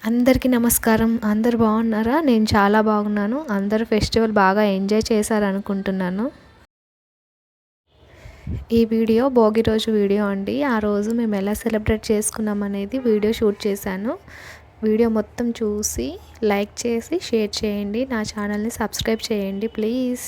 అందరికీ నమస్కారం. అందరూ బాగున్నారా? నేను చాలా బాగున్నాను. అందరూ ఫెస్టివల్ బాగా ఎంజాయ్ చేశారనుకుంటున్నాను. ఈ వీడియో భోగి రోజు వీడియో అండి. ఆ రోజు మేము ఎలా సెలబ్రేట్ చేసుకున్నాం అనేది వీడియో షూట్ చేశాను. వీడియో మొత్తం చూసి లైక్ చేసి షేర్ చేయండి. నా ఛానల్ని సబ్స్క్రైబ్ చేయండి ప్లీజ్.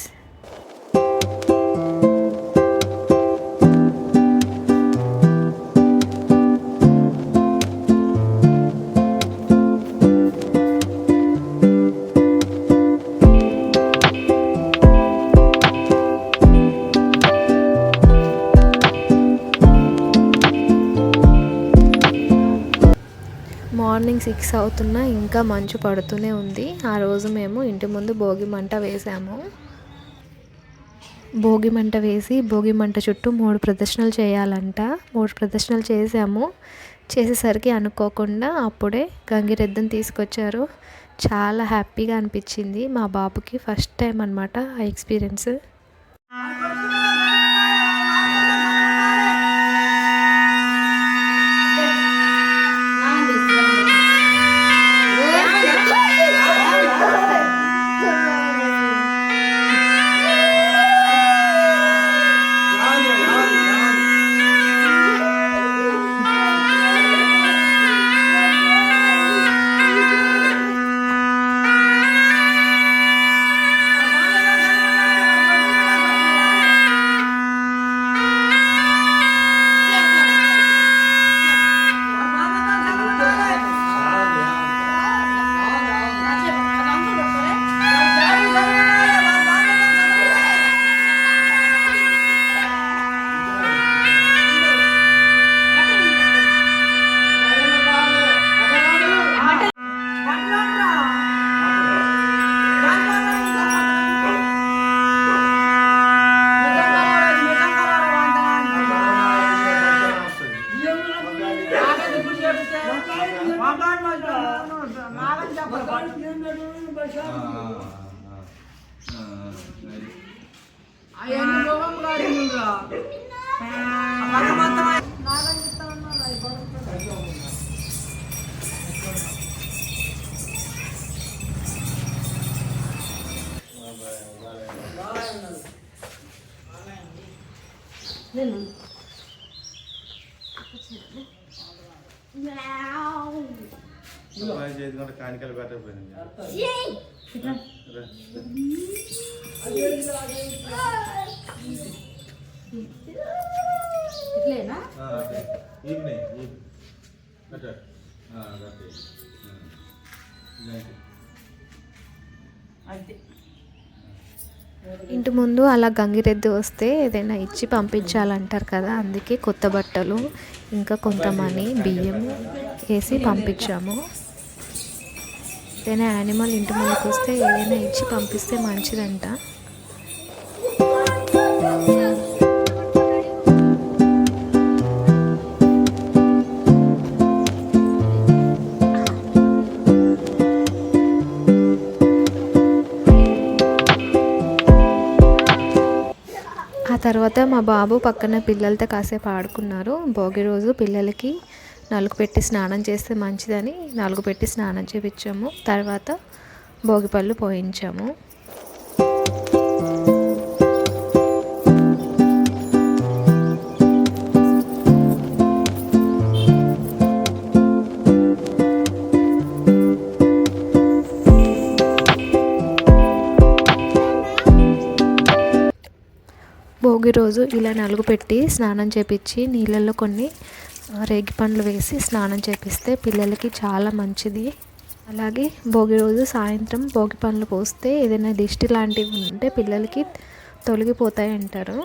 మార్నింగ్ 6 అవుతున్నా ఇంకా మంచు పడుతూనే ఉంది. ఆ రోజు మేము ఇంటి ముందు భోగి మంట వేసాము. భోగి మంట వేసి భోగి మంట చుట్టూ 3 ప్రదక్షిణలు చేయాలంట. 3 ప్రదక్షిణలు చేసాము. చేసేసరికి అనుకోకుండా అప్పుడే గంగిరెద్దుని తీసుకొచ్చారు. చాలా హ్యాపీగా అనిపించింది. మా బాబుకి ఫస్ట్ టైం అనమాట ఆ ఎక్స్పీరియన్స్. కానికలు పెట్టకపోయింది. ఇంటి ముందు అలా గంగిరెద్దు వస్తే ఏదైనా ఇచ్చి పంపించాలంటారు కదా, అందుకే కొత్త బట్టలు ఇంకా కొంత మనీ బియ్యం వేసి పంపించాము. ఏదైనా యానిమల్ ఇంటి ముందుకు వస్తే ఏదైనా ఇచ్చి పంపిస్తే మంచిదంట. ఆ తర్వాత మా బాబు పక్కన పిల్లలతో కాసేపు ఆడుకున్నారు. భోగి రోజు పిల్లలకి నలుగు పెట్టి స్నానం చేస్తే మంచిదని నలుగు పెట్టి స్నానం చేయించాము. తర్వాత భోగిపళ్ళు పోయించాము. భోగి రోజు ఇలా నలుగు పెట్టి స్నానం చేపించి నీళ్ళల్లో కొన్ని రేగి పండ్లు వేసి స్నానం చేపిస్తే పిల్లలకి చాలా మంచిది. అలాగే భోగి రోజు సాయంత్రం భోగి పండ్లు పోస్తే ఏదైనా దిష్టి లాంటివి ఉంటే పిల్లలకి తొలగిపోతాయి అంటారు.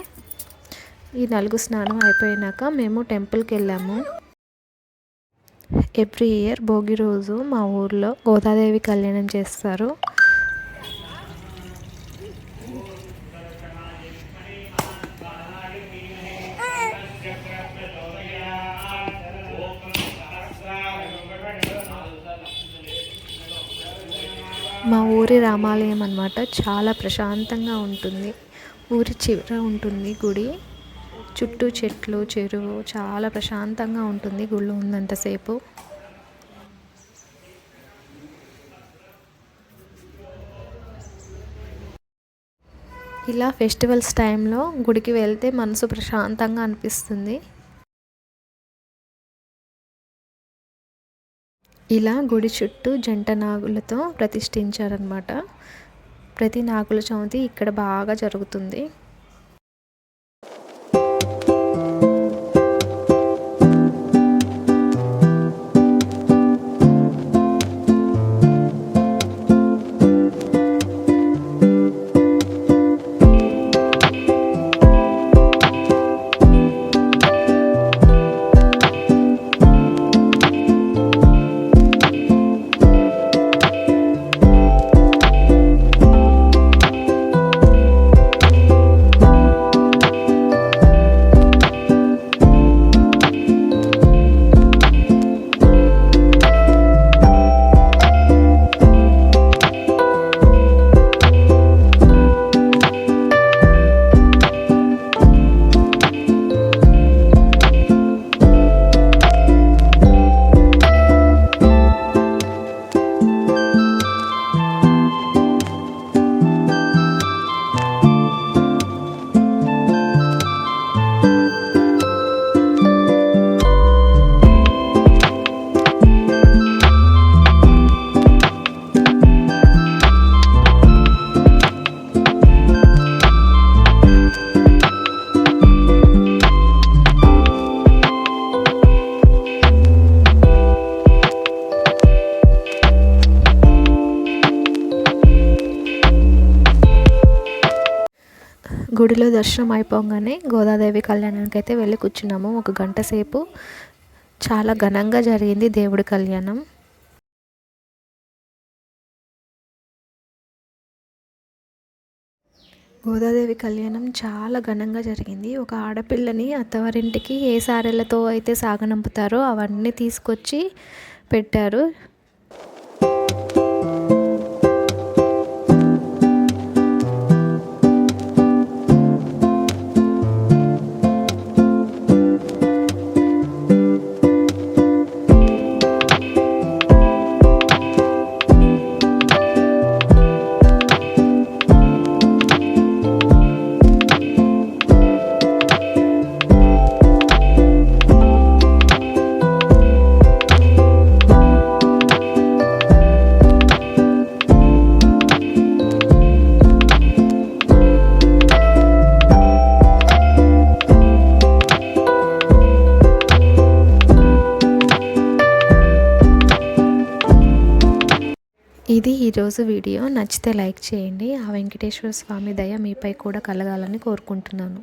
ఈ నలుగు స్నానం అయిపోయినాక మేము టెంపుల్కి వెళ్ళాము. ఎవ్రీ ఇయర్ భోగి రోజు మా ఊర్లో గోదాదేవి కళ్యాణం చేస్తారు. మా ఊరి రామాలయం అన్నమాట. చాలా ప్రశాంతంగా ఉంటుంది. ఊరి చివర ఉంటుంది గుడి. చుట్టూ చెట్లు, చెరువు, చాలా ప్రశాంతంగా ఉంటుంది గుడిలో ఉన్నంతసేపు. ఇలా ఫెస్టివల్స్ టైంలో గుడికి వెళ్తే మనసు ప్రశాంతంగా అనిపిస్తుంది. ఇలా గుడి చుట్టూ జంట నాగులతో ప్రతిష్ఠించారనమాట. ప్రతి నాగుల చవితి ఇక్కడ బాగా జరుగుతుంది. గుడిలో దర్శనం అయిపోగానే గోదాదేవి కళ్యాణానికి అయితే వెళ్ళి కూర్చున్నాము. 1 గంట సేపు చాలా ఘనంగా జరిగింది దేవుడి కళ్యాణం. గోదాదేవి కళ్యాణం చాలా ఘనంగా జరిగింది. ఒక ఆడపిల్లని అత్తవారింటికి ఏ సారెలతో అయితే సాగనంపుతారో అవన్నీ తీసుకొచ్చి పెట్టారు. ఇది ఈరోజు వీడియో. నచ్చితే లైక్ చేయండి. ఆ వెంకటేశ్వర స్వామి దయ మీపై కూడా కలగాలని కోరుకుంటున్నాను.